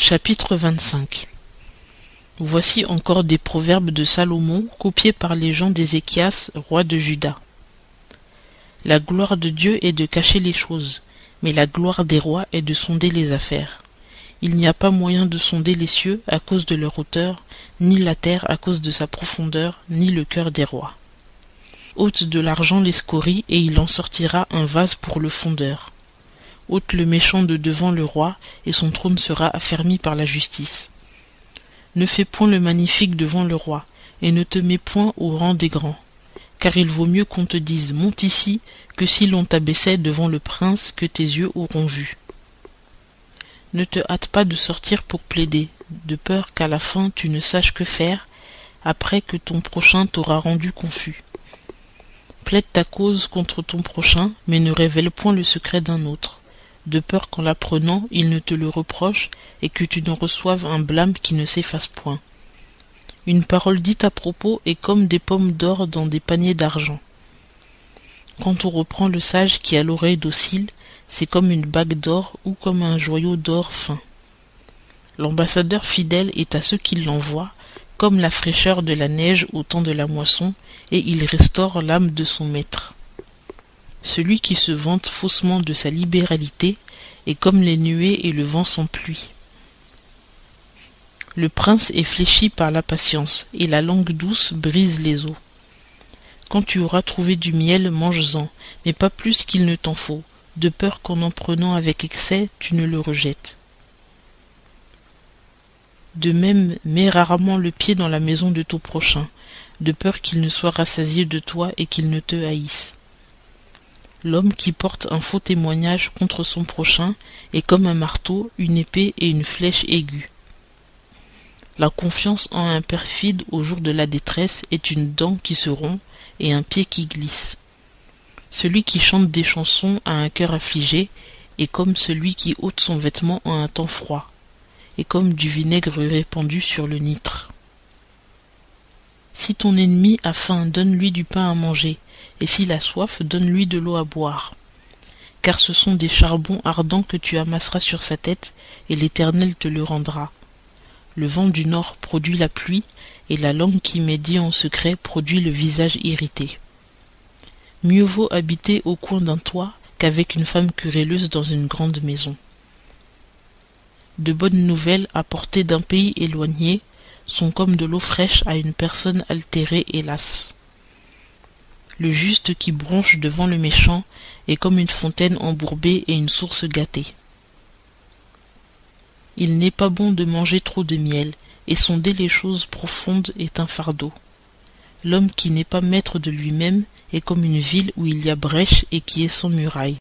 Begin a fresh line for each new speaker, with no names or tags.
Chapitre 25. Voici encore des proverbes de Salomon, copiés par les gens d'Ézéchias, roi de Juda. La gloire de Dieu est de cacher les choses, mais la gloire des rois est de sonder les affaires. Il n'y a pas moyen de sonder les cieux à cause de leur hauteur, ni la terre à cause de sa profondeur, ni le cœur des rois. Ôte de l'argent les scories, et il en sortira un vase pour le fondeur. Ôte le méchant de devant le roi, et son trône sera affermi par la justice. Ne fais point le magnifique devant le roi, et ne te mets point au rang des grands. Car il vaut mieux qu'on te dise « monte ici » que si l'on t'abaissait devant le prince que tes yeux auront vu. Ne te hâte pas de sortir pour plaider, de peur qu'à la fin tu ne saches que faire, après que ton prochain t'aura rendu confus. Plaide ta cause contre ton prochain, mais ne révèle point le secret d'un autre, de peur qu'en l'apprenant il ne te le reproche et que tu n'en reçoives un blâme qui ne s'efface point. Une parole dite à propos est comme des pommes d'or dans des paniers d'argent. Quand on reprend le sage qui a l'oreille docile, c'est comme une bague d'or ou comme un joyau d'or fin. L'ambassadeur fidèle est à ceux qui l'envoient, comme la fraîcheur de la neige au temps de la moisson, et il restaure l'âme de son maître. Celui qui se vante faussement de sa libéralité est comme les nuées et le vent sans pluie. Le prince est fléchi par la patience, et la langue douce brise les os. Quand tu auras trouvé du miel, mange-en, mais pas plus qu'il ne t'en faut, de peur qu'en en prenant avec excès, tu ne le rejettes. De même, mets rarement le pied dans la maison de ton prochain, de peur qu'il ne soit rassasié de toi et qu'il ne te haïsse. L'homme qui porte un faux témoignage contre son prochain est comme un marteau, une épée et une flèche aiguë. La confiance en un perfide au jour de la détresse est une dent qui se rompt et un pied qui glisse. Celui qui chante des chansons a un cœur affligé, est comme celui qui ôte son vêtement en un temps froid, et comme du vinaigre répandu sur le nitre. Si ton ennemi a faim, donne-lui du pain à manger, et s'il a soif, donne-lui de l'eau à boire. Car ce sont des charbons ardents que tu amasseras sur sa tête, et l'Éternel te le rendra. Le vent du nord produit la pluie, et la langue qui médit en secret produit le visage irrité. Mieux vaut habiter au coin d'un toit qu'avec une femme querelleuse dans une grande maison. De bonnes nouvelles apportées d'un pays éloigné sont comme de l'eau fraîche à une personne altérée et lasse. Le juste qui bronche devant le méchant est comme une fontaine embourbée et une source gâtée. Il n'est pas bon de manger trop de miel, et sonder les choses profondes est un fardeau. L'homme qui n'est pas maître de lui-même est comme une ville où il y a brèche et qui est sans muraille.